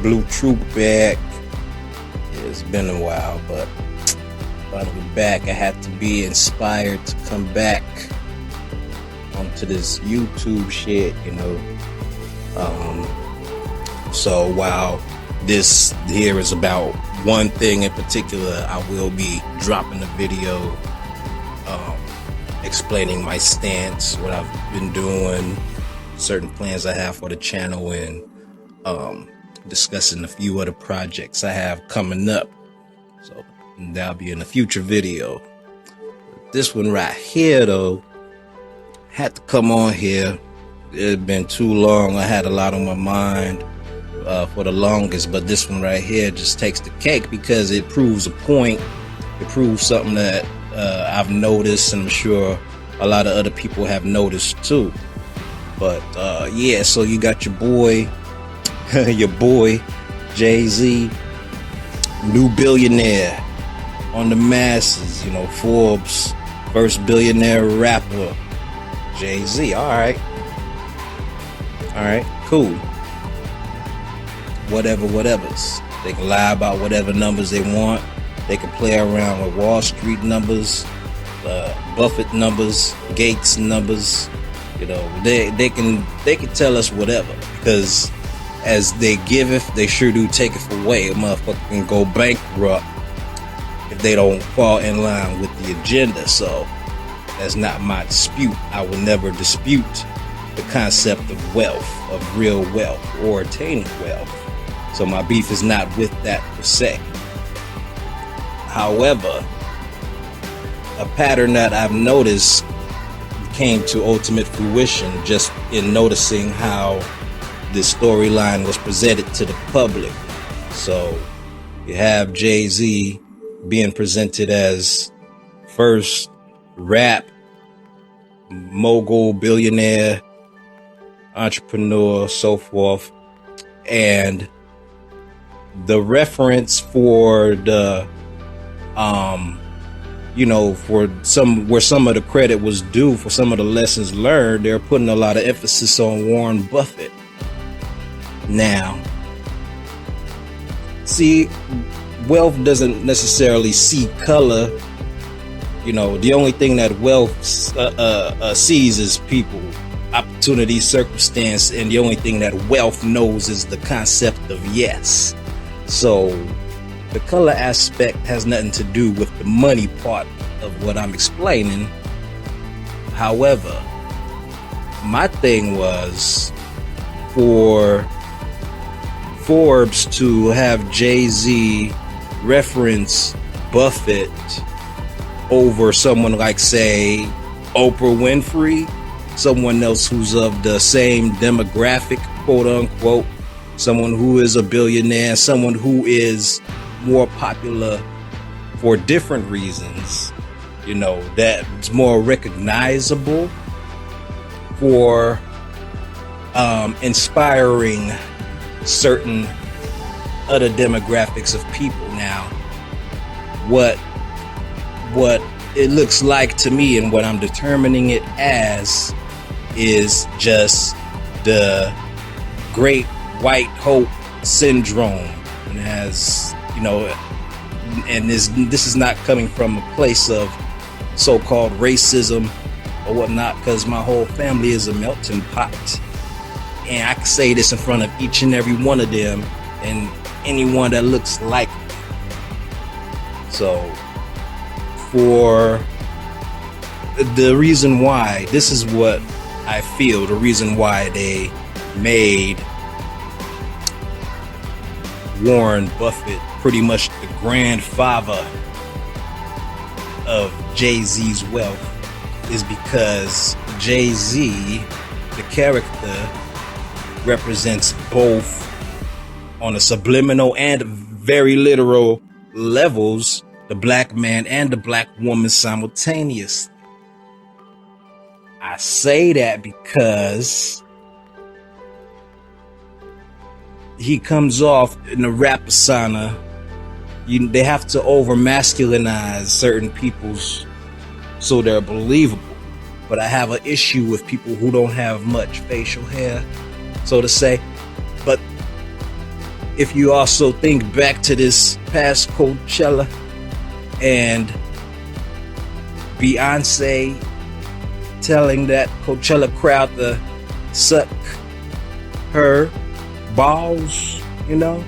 Bluu Truu back. It's been a while, but finally back. I had to be inspired to come back onto this YouTube shit, you know. So while this here is about one thing in particular, I will be dropping a video explaining my stance, what I've been doing, certain plans I have for the channel, and discussing a few other projects I have coming up. So that'll be in a future video. This one right here though, had to come on here. It had been too long. I had a lot on my mind for the longest, but this one right here just takes the cake because it proves a point. It proves something that I've noticed, and I'm sure a lot of other people have noticed too. But yeah, so you got your boy Jay-Z, new billionaire on the masses, you know, Forbes first billionaire rapper, Jay-Z. All right, cool. Whatever's. They can lie about whatever numbers they want. They can play around with Wall Street numbers, Buffett numbers, Gates numbers. You know, they can tell us whatever, because as they giveth, they sure do taketh away. A motherfucker can go bankrupt if they don't fall in line with the agenda. So that's not my dispute. I will never dispute the concept of wealth, of real wealth, or attaining wealth. So my beef is not with that per se. However, a pattern that I've noticed came to ultimate fruition just in noticing how this storyline was presented to the public. So you have Jay-Z being presented as first rap mogul, billionaire, entrepreneur, so forth, and the reference for the you know, for where some of the credit was due for some of the lessons learned, they're putting a lot of emphasis on Warren Buffett. Now, see, wealth doesn't necessarily see color. You know, the only thing that wealth sees is people, opportunity, circumstance, and the only thing that wealth knows is the concept of yes. So the color aspect has nothing to do with the money part of what I'm explaining. However, my thing was for Forbes to have Jay-Z reference Buffett over someone like, say, Oprah Winfrey, someone else who's of the same demographic, quote unquote, someone who is a billionaire, someone who is more popular for different reasons, you know, that's more recognizable for inspiring certain other demographics of people. Now, what it looks like to me and what I'm determining it as is just the great white hope syndrome, and has, you know, and this is not coming from a place of so-called racism or whatnot, because my whole family is a melting pot, and I can say this in front of each and every one of them and anyone that looks like me. So for the reason why, this is what I feel, the reason why they made Warren Buffett pretty much the grandfather of Jay-Z's wealth is because Jay-Z, the character, represents both on a subliminal and very literal levels, the black man and the black woman simultaneously. I say that because he comes off in the rap persona. They have to over masculinize certain people's so they're believable. But I have an issue with people who don't have much facial hair, so to say. But if you also think back to this past Coachella and Beyonce telling that Coachella crowd to suck her balls, you know,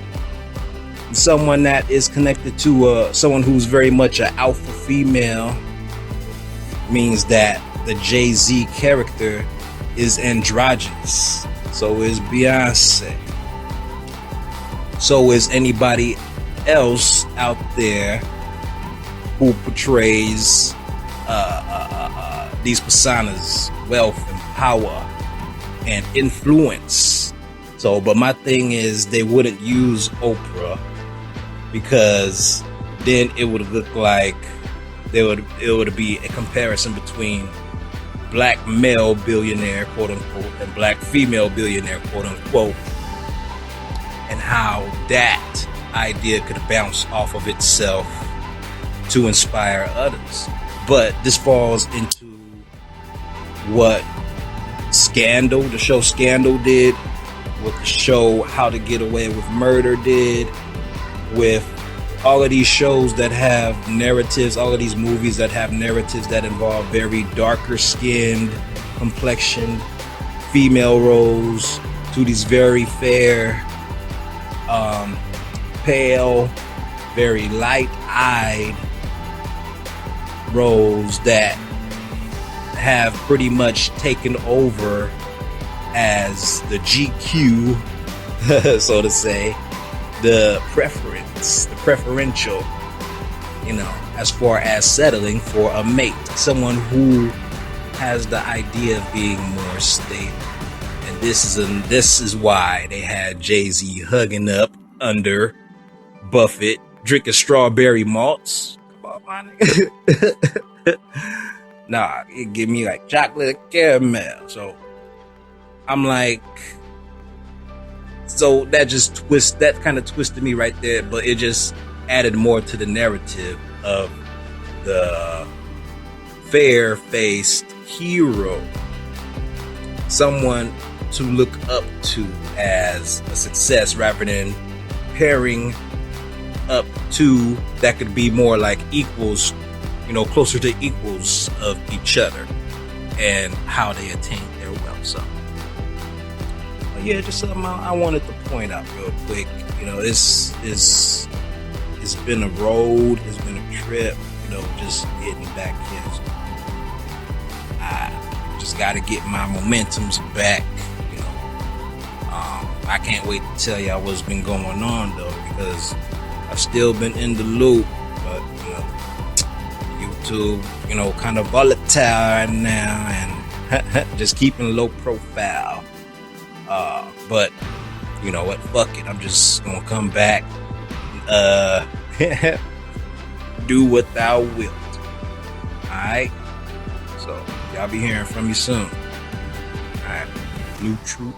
someone that is connected to someone who's very much an alpha female, means that the Jay-Z character is androgynous. So is Beyonce. So is anybody else out there who portrays these personas, wealth and power and influence. So, but my thing is, they wouldn't use Oprah because then it would look like it would be a comparison between black male billionaire, quote unquote, and black female billionaire, quote unquote, and how that idea could bounce off of itself to inspire others. But this falls into what Scandal, the show Scandal did, what the show How to Get Away with Murder did, with all of these shows that have narratives, all of these movies that have narratives that involve very darker skinned, complexioned female roles to these very fair, pale, very light-eyed roles that have pretty much taken over as the GQ, so to say, the preferential, you know, as far as settling for a mate, someone who has the idea of being more stable. And this is why they had Jay-Z hugging up under Buffett, drinking strawberry malts. Come on, my nigga. Nah, it give me like chocolate and caramel. So I'm like, so that kind of twisted me right there, but it just added more to the narrative of the fair-faced hero, someone to look up to as a success rather than pairing up to that could be more like equals, you know, closer to equals of each other and how they attain their wealth. So yeah, just something I wanted to point out real quick. You know, it's been a road, it's been a trip, you know, just getting back here. So I just got to get my momentums back, you know. I can't wait to tell y'all what's been going on though, because I've still been in the loop, but you know, YouTube, you know, kind of volatile right now and just keeping low profile. But you know what? Fuck it. I'm just gonna come back, do what thou wilt. Alright? So, y'all be hearing from me soon. Alright. Bluu, Truu.